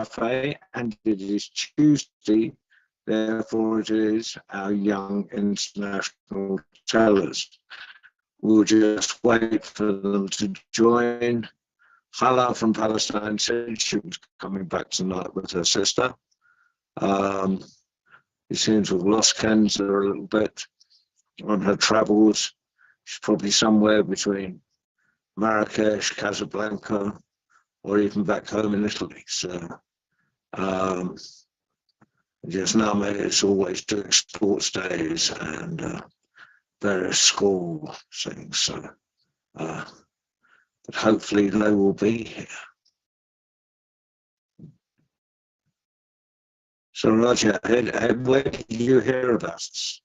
Cafe, and it is Tuesday, therefore it is our young international tellers. We'll just wait for them to join. Hala from Palestine said she was coming back tonight with her sister. It seems we've lost Kenza a little bit on her travels. She's probably somewhere between Marrakesh, Casablanca, or even back home in Italy. So just now, it's always doing sports days and various school things. So, but hopefully they will be here. So Roger, where did you hear about us?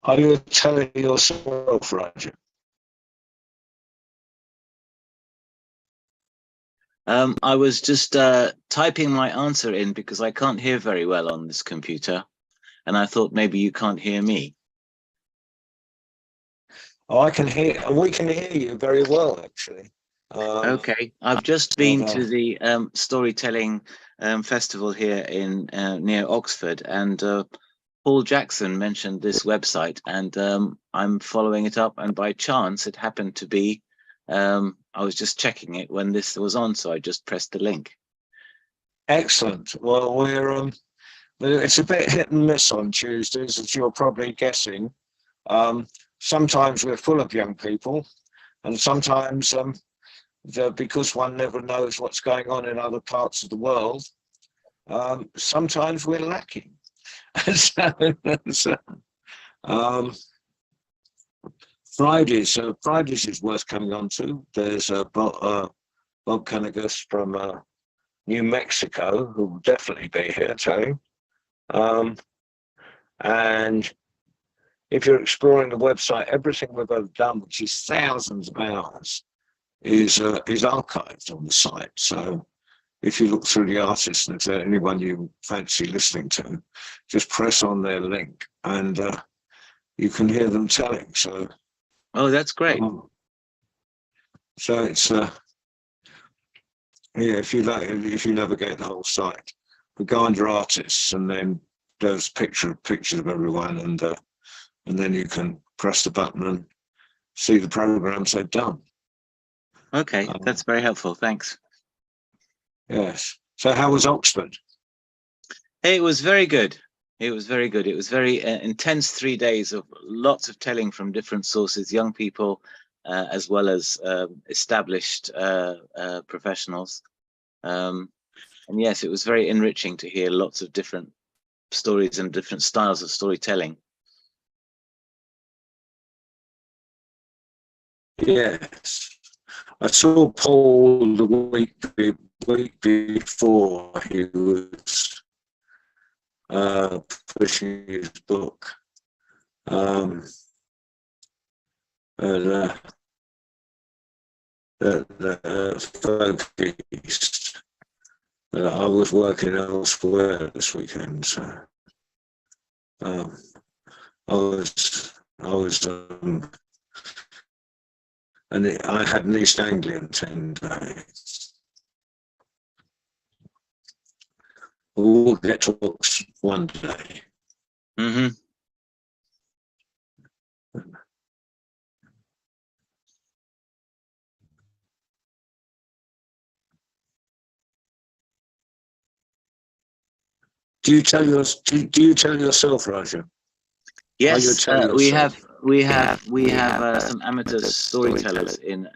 Are you telling yourself, Roger? I was just typing my answer in because I can't hear very well on this computer, and I thought maybe you can't hear me. Oh, I can hear. We can hear you very well, actually. Okay, I've just been to the storytelling festival here in near Oxford, and Paul Jackson mentioned this website, and I'm following it up. And by chance, it happened to be. I was just checking it when this was on, so I just pressed the link. Excellent. Well, we're it's a bit hit and miss on Tuesdays, as you're probably guessing. Sometimes we're full of young people, and sometimes because one never knows what's going on in other parts of the world, sometimes we're lacking. Fridays is worth coming on to. There's Bob Kanagas from New Mexico, who will definitely be here too. And if you're exploring the website, everything we've ever done, which is thousands of hours, is archived on the site. So if you look through the artists and if there's anyone you fancy listening to, just press on their link and you can hear them telling. So, oh, that's great. So it's yeah, if you navigate the whole site, we go under artists and then there's pictures of everyone, and then you can press the button and see the programs they've done. Okay, that's very helpful. Thanks. Yes. So how was Oxford? It was very good. It was very good. It was very intense 3 days of lots of telling from different sources, young people, as well as established professionals. And yes, it was very enriching to hear lots of different stories and different styles of storytelling. Yes. I saw Paul the week before he was pushing his book. The focus. I was working elsewhere this weekend, so I was and I had an East Anglian 10 days. We'll get to books one day. Mm-hmm. Do you tell yourself, Roger? Yes, we have some amateur storytellers in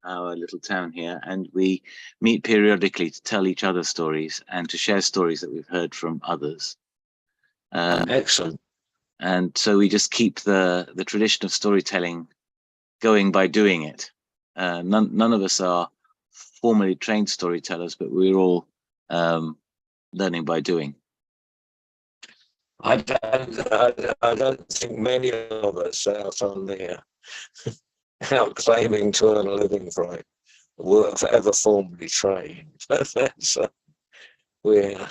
our little town here, and we meet periodically to tell each other stories and to share stories that we've heard from others. Excellent. And so we just keep the tradition of storytelling going by doing it. None of us are formally trained storytellers, but we're all learning by doing. I don't think many of us out on there out claiming to earn a living from it were ever formally trained. So we're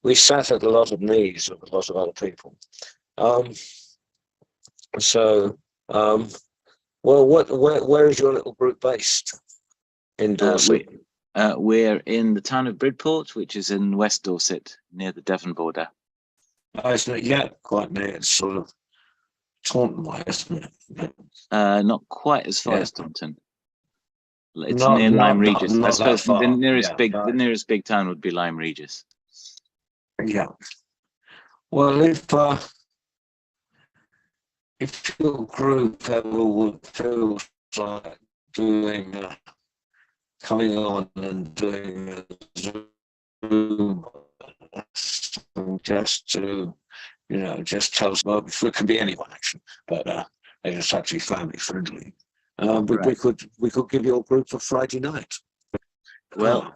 we sat at a lot of knees of a lot of other people. So, well, where is your little group based in Dorset? We're in the town of Bridport, which is in West Dorset, near the Devon border. Oh, it's not yet quite near. It's sort of Taunton way, isn't it? Not quite as far Yeah. as Taunton. It's Not- near not- Lyme Regis. not I that suppose the far. nearest Yeah, the nearest big town would be Lyme Regis. Yeah. Well, if your group ever feels like doing coming on and doing a Zoom, just to just tell us about it can be anyone actually, but it's actually family friendly. We could give your group a Friday night. Well,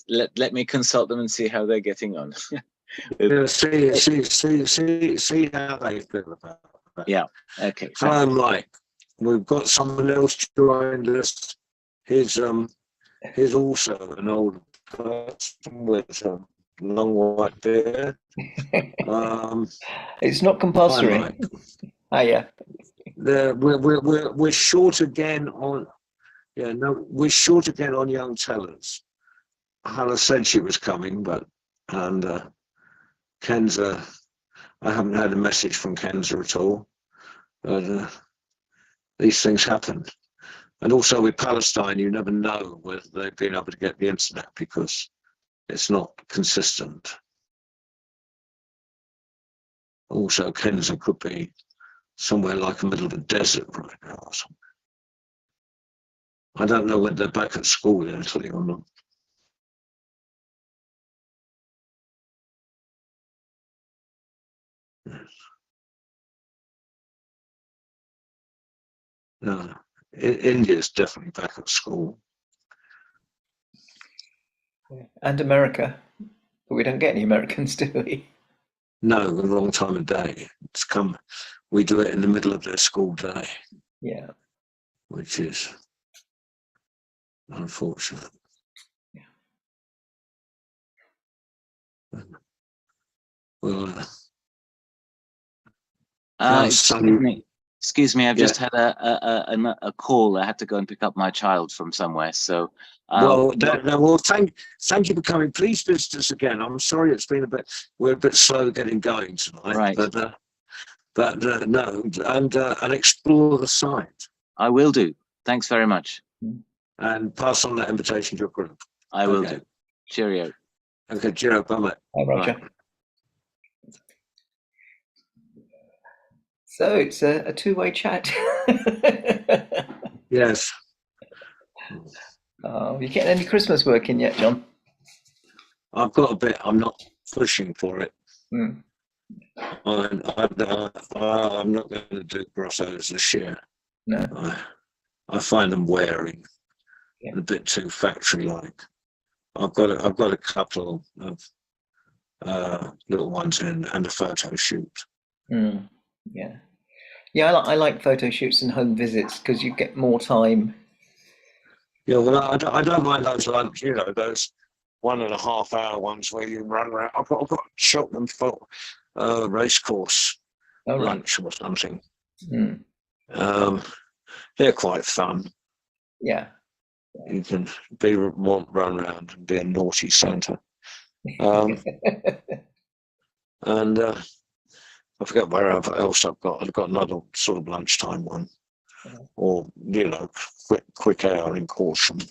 let me consult them and see how they're getting on. Yeah, see how they feel about that. Yeah. Okay. So I'm like, we've got someone else joined us. He's also an old person with a long white beard. It's not compulsory. Like, Yeah. we're short again on. Yeah, no, we're short again on young tellers. Hannah said she was coming, and Kenza, I haven't had a message from Kenza at all. But these things happen. And also with Palestine, you never know whether they've been able to get the internet because it's not consistent. Also, Kenza could be somewhere like the middle of the desert right now or something. I don't know whether they're back at school in Italy or not. No, India's definitely back at school. And America. But we don't get any Americans, do we? No, the wrong time of day. We do it in the middle of their school day. Yeah. Which is unfortunate. Yeah. Well, excuse me. I've just had a call. I had to go and pick up my child from somewhere. So, thank you for coming. Please visit us again. I'm sorry it's been we're a bit slow getting going tonight. Right. But no, and explore the site. I will do. Thanks very much. And pass on that invitation to your group. I will do. Cheerio. Okay, cheerio. Bye, mate. Hi, Roger. Bye. So it's a two-way chat. Yes. You getting any Christmas work in yet, John? I've got a bit. I'm not pushing for it. Mm. I'm not going to do grottos this year. No. I find them wearing and a bit too factory-like. I've got a couple of little ones in and a photo shoot. Mm. Yeah. I like photo shoots and home visits because you get more time. Yeah, well, I don't mind those lunch, those 1.5 hour ones where you run around. I've got Cheltenham for race course lunch or something. Mm. They're quite fun. Yeah. You can run around and be a naughty Santa. And I forget where else I've got another sort of lunchtime one, or quick hour in Corsham,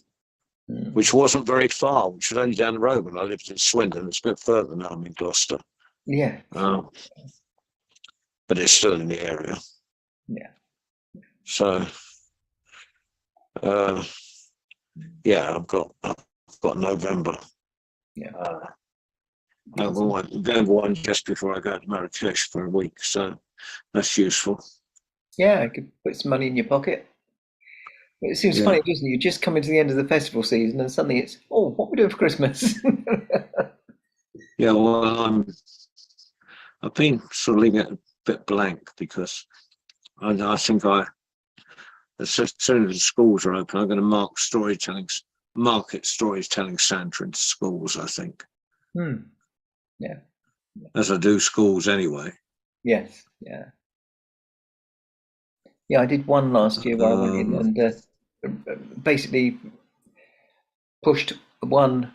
which wasn't very far, which was only down the road when I lived in Swindon. It's a bit further now. I'm in Gloucester. Yeah. But it's still in the area. Yeah. So, I've got November. Yeah. I'm going one just before I go to Marrakesh for a week, so that's useful. Yeah, I could put some money in your pocket. But it seems funny, doesn't it? You just come into the end of the festival season and suddenly it's, what are we doing for Christmas? Yeah, well, I've been sort of leaving it a bit blank because I think as soon as the schools are open, I'm going to market storytelling Santa into schools, I think. Yeah. as I do schools anyway. Yes, yeah. Yeah, I did one last year where I went in and basically pushed one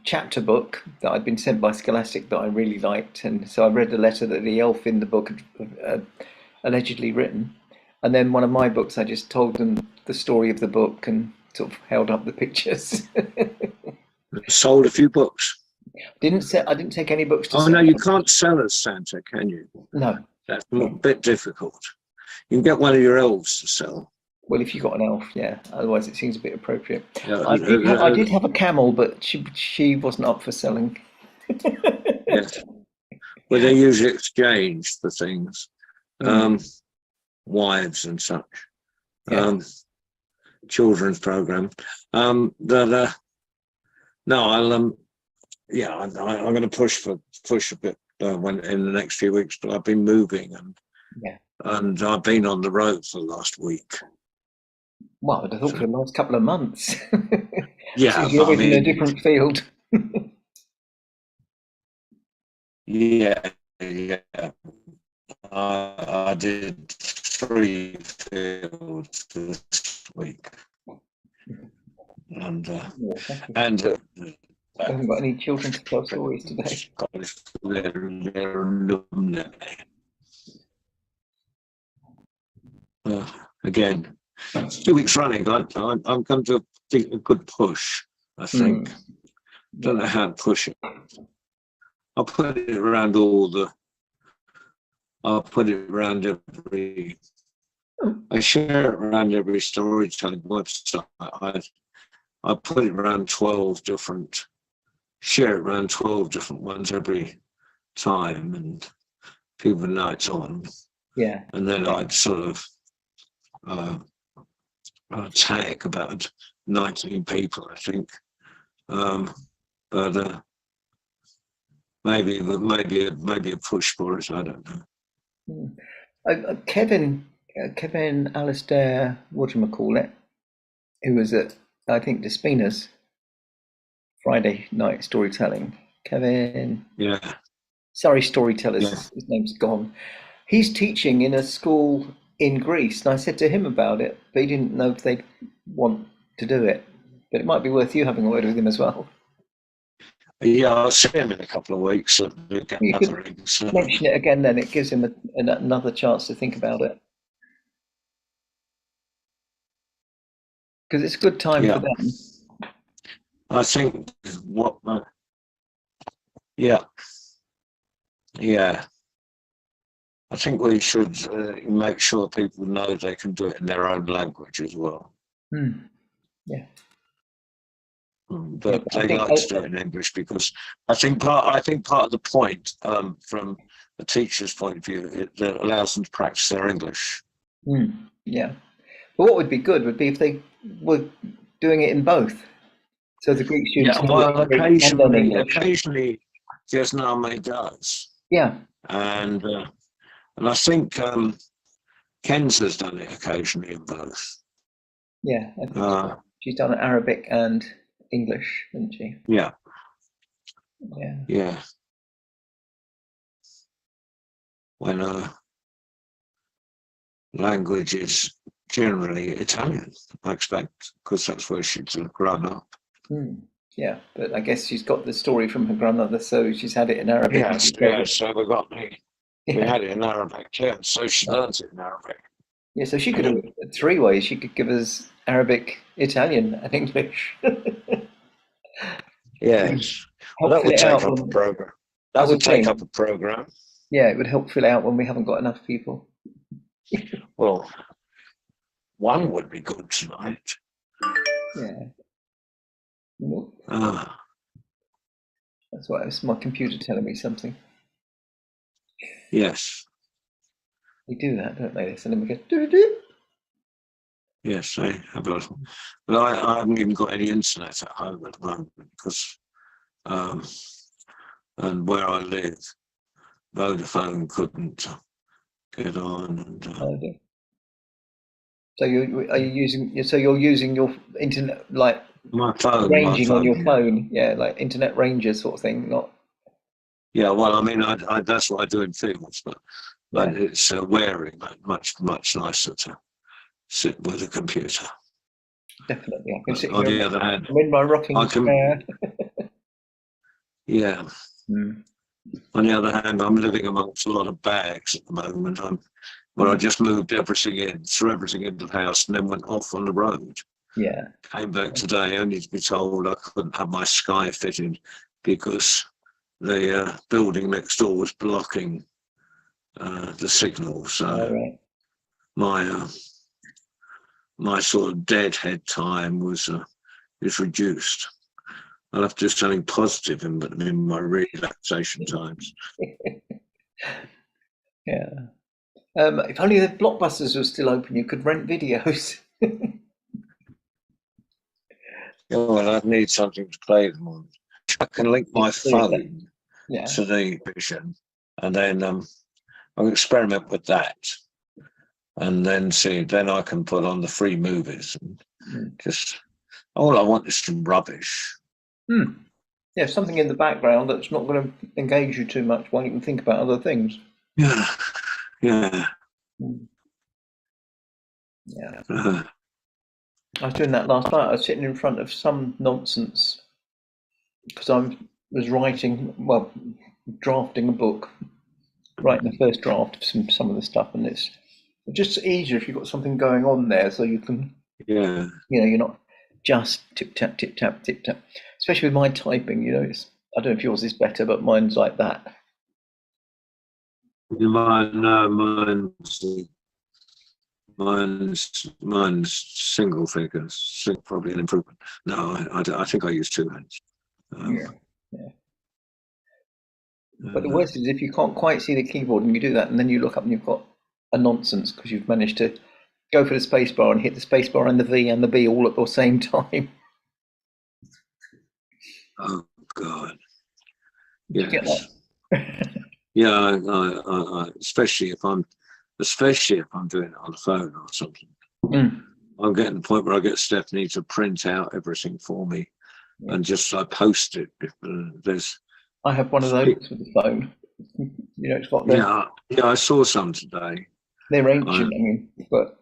chapter book that I'd been sent by Scholastic that I really liked, and so I read the letter that the elf in the book had allegedly written, and then one of my books I just told them the story of the book and sort of held up the pictures. Sold a few books. I didn't take any books to Oh sell. no, you can't sell as Santa, can you? No. That's a bit difficult. You can get one of your elves to sell. Well, if you got an elf, yeah. Otherwise, it seems a bit appropriate. Yeah, I did have a camel, but she wasn't up for selling. yes. Well, they usually exchange for things, wives and such. Yeah. Children's program. No, I'll yeah, I'm going to push a bit when in the next few weeks. But I've been moving and I've been on the road for the last week. Well, I'd have thought for the last couple of months. Yeah, you're always in a different field. Yeah. I did 3 fields this week, and I haven't got any children to tell stories today. Again, 2 weeks running. I'm going to take a good push. I think. Don't know how to push it. I'll put it around every. I share it around every storytelling website. I put it around 12 different. Share it around 12 different ones every time, and people know it's on. Yeah. And then I'd sort of tag about 19 people, I think. But maybe a push for it. I don't know. Kevin Alistair, whatchamacallit, who was at, I think, Despina's Friday night storytelling. Kevin. Yeah. Sorry, Storytellers. Yeah. His name's gone. He's teaching in a school in Greece, and I said to him about it, but he didn't know if they'd want to do it. But it might be worth you having a word with him as well. Yeah, I'll see him in a couple of weeks. You could mention it again, then it gives him another chance to think about it. Because it's a good time for them. I think yeah. I think we should make sure people know they can do it in their own language as well. Yeah. But they like to do it in English because I think part of the point, from a teacher's point of view, it allows them to practice their English. Yeah. But what would be good would be if they were doing it in both. So the Greek students. Yeah, well, occasionally, Jesname does. Yeah. And I think Ken's has done it occasionally in both. Yeah, I think so. She's done Arabic and English, hasn't she? Yeah. Yeah. When language is generally Italian, I expect, because that's where she's grown up. Yeah, but I guess she's got the story from her grandmother, so she's had it in Arabic. Yeah, so we had it in Arabic, so she learns it in Arabic. Yeah, so she could have 3 ways. She could give us Arabic, Italian, and English. Yes. Well, that would take up a program. That would take up a program. Yeah, it would help fill out when we haven't got enough people. Well, one would be good tonight. Yeah. That's why it's my computer telling me something. Yes. They do that, don't they? So then we go doo-doo-doo. Yes, I have a little. But I haven't even got any internet at home at the moment because, and where I live, Vodafone couldn't get on. And, so you're using your internet, like my phone, ranging on your phone, yeah, like internet ranger sort of thing, not. Yeah, well, I mean, I that's what I do in fields, but Yeah. it's wearing, much nicer to sit with a computer. Definitely. I can sit On here. the other hand, I'm in my rocking I can, chair. yeah. Mm. On the other hand, I'm living amongst a lot of bags at the moment. I just moved everything in, threw everything into the house, and then went off on the road. Yeah. Came back today only to be told I couldn't have my Sky fitted because the building next door was blocking the signal. So All right. my sort of deadhead time is reduced. I'll have to do something positive in my relaxation times. Yeah. If only the Blockbusters were still open, you could rent videos. Yeah, well, I'd need something to play them on. I can link my phone Yeah. to the vision, and then I'll experiment with that, and then see. Then I can put on the free movies and just all I want is some rubbish. Yeah, something in the background that's not going to engage you too much while you can think about other things. Yeah, yeah. Yeah. I was doing that last night. I was sitting in front of some nonsense because I was drafting a book, writing the first draft of some of the stuff, and it's just easier if you've got something going on there, so you can, Yeah. you're not just tip tap, especially with my typing. I don't know if yours is better, but mine's like that. Mine's single figures, probably an improvement. No, I think I use two hands. But the worst is if you can't quite see the keyboard and you do that, and then you look up and you've got a nonsense because you've managed to go for the spacebar and hit the spacebar and the V and the B all at the same time. Oh God! Yes. Yeah, I especially if I'm doing it on the phone or something. I'm getting to the point where I get Stephanie to print out everything for me, and just I post it. I have one of those with the phone. It's got the. Yeah, I saw some today. They're ancient, but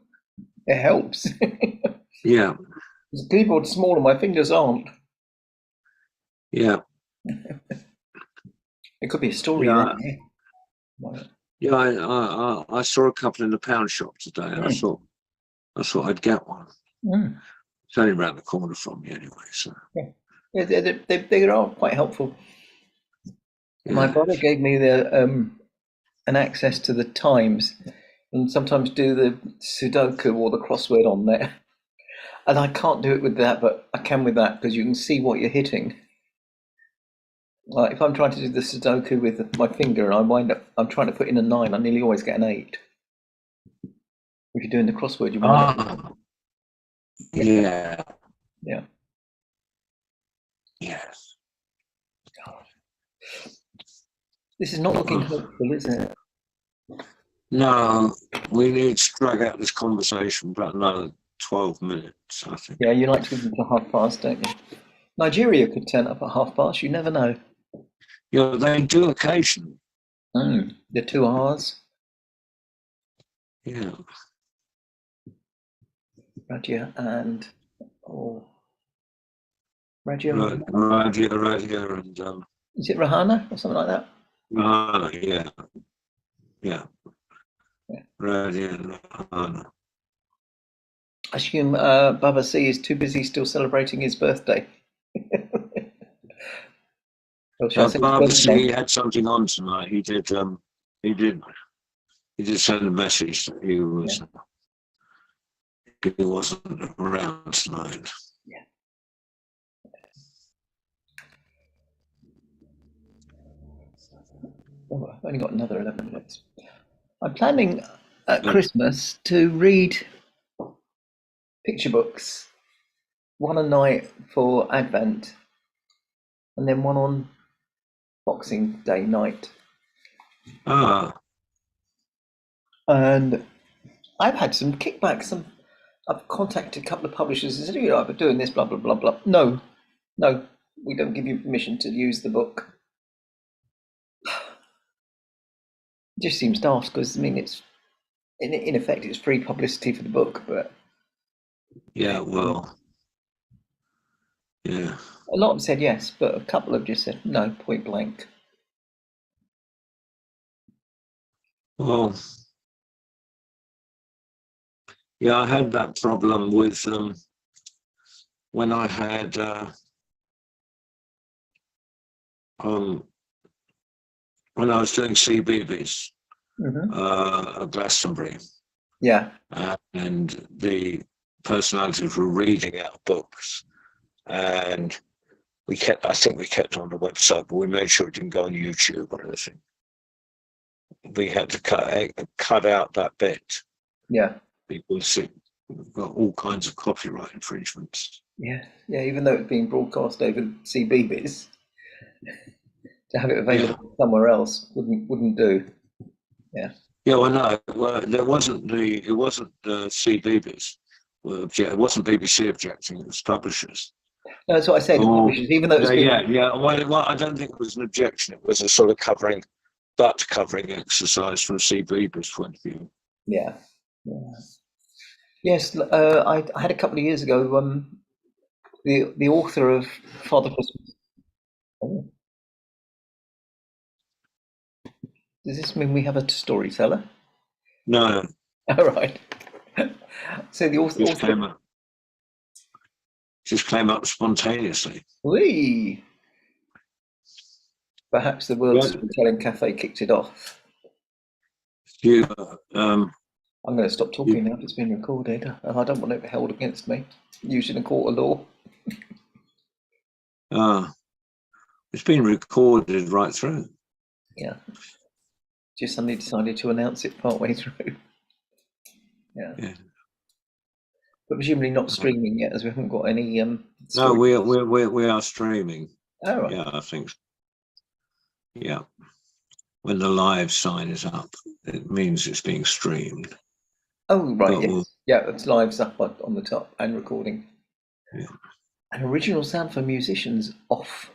it helps. Yeah. The keyboard's small and my fingers aren't. Yeah. It could be a story. Yeah, I saw a couple in the pound shop today, and I thought I'd get one. It's only around the corner from me anyway, so. Yeah, they are quite helpful. Yeah. My brother gave me an access to the Times, and sometimes do the Sudoku or the crossword on there. And I can't do it with that, but I can with that because you can see what you're hitting. Like if I'm trying to do the Sudoku with my finger and I'm trying to put in a 9, I nearly always get an 8. If you're doing the crossword, you want Yeah. Yeah. Yes. This is not looking hopeful, is it? No, we need to drag out this conversation for about another 12 minutes, I think. Yeah, you like to give them to past, don't you? Nigeria could turn up at past, you never know. Yeah, they do occasionally. The 2 R's. Yeah. Radia and Radia and is it Rahana or something like that? Yeah. Radia and Rahana. I assume Baba C is too busy still celebrating his birthday. Baba C had something on tonight. He did send a message that he wasn't around tonight. Yeah. Oh, I've only got another 11 minutes. I'm planning at Christmas to read picture books, one a night for Advent, and then one on Boxing Day night. And I've had some kickbacks. I've contacted a couple of publishers and said, I've been doing this, blah, blah, blah, blah. No, we don't give you permission to use the book. It just seems daft because I mean it's in effect it's free publicity for the book, but Yeah, well, yeah. a lot have said yes, but a couple have just said no, point blank. Well, yeah, I had that problem with when I had when I was doing CBeebies at Glastonbury, Yeah, and the personalities were reading out books, and I think we kept it on the website, but we made sure it didn't go on YouTube or anything. We had to cut out that bit yeah, because we've got all kinds of copyright infringements. yeah. Even though it's being broadcast over CBeebies, to have it available somewhere else wouldn't do. Yeah. Yeah, well, no, well, it wasn't the CBeebies. It wasn't BBC objecting; it was publishers. No, that's what I said. Oh, Even though it's being, yeah. Well, I don't think it was an objection. It was a sort of covering exercise from CBeebies' point of view. yeah. Yes, I had a couple of years ago. The author of Father Christmas. Oh. Does this mean we have a storyteller? No, All right. So the author. Just came up spontaneously. Whee! Perhaps the World Storytelling Cafe kicked it off. You, I'm going to stop talking now. It's been recorded. I don't want it held against me, used in a court of law. It's been recorded right through. Yeah. Just suddenly decided to announce it partway through. Yeah. But presumably not streaming yet, as we haven't got any. No, we are streaming. Oh, right. Yeah, I think. Yeah, when the live sign is up, it means it's being streamed. Oh, right. Yes. Yeah, it's live's up on the top and recording. Yeah. An original sound for musicians off.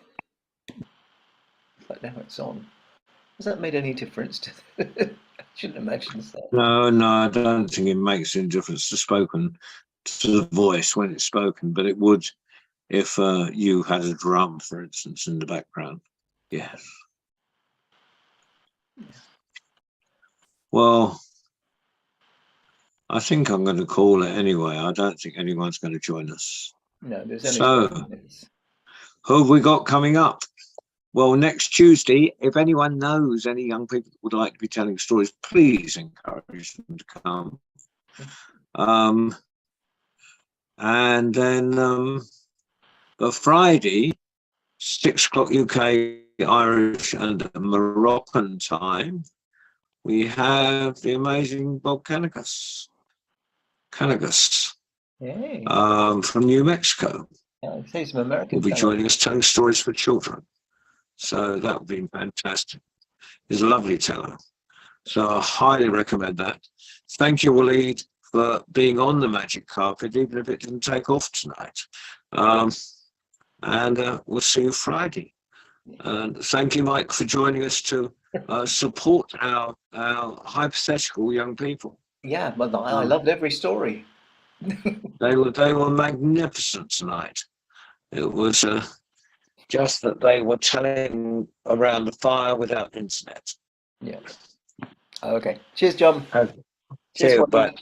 But now it's on. Has that made any difference to? I shouldn't imagine so. No, I don't think it makes any difference to the voice when it's spoken, but it would if you had a drum, for instance, in the background. Yes. Well, I think I'm going to call it anyway. I don't think anyone's going to join us. No, there's only who have we got coming up? Well, next Tuesday, if anyone knows any young people that would like to be telling stories, please encourage them to come. And then the Friday, 6 o'clock UK, Irish and Moroccan time, we have the amazing Bob Kanigis from New Mexico. Yeah, say some American. Will be joining us telling stories for children. So that would be fantastic. He's a lovely teller. So I highly recommend that. Thank you, Waleed, for being on the magic carpet, even if it didn't take off tonight. And we'll see you Friday. And thank you, Mike, for joining us to support our hypothetical young people. Yeah, but I loved every story. They were magnificent tonight. It was just that they were telling around the fire without internet. Yeah. Okay. Cheers, John. Okay. Cheers. Bye.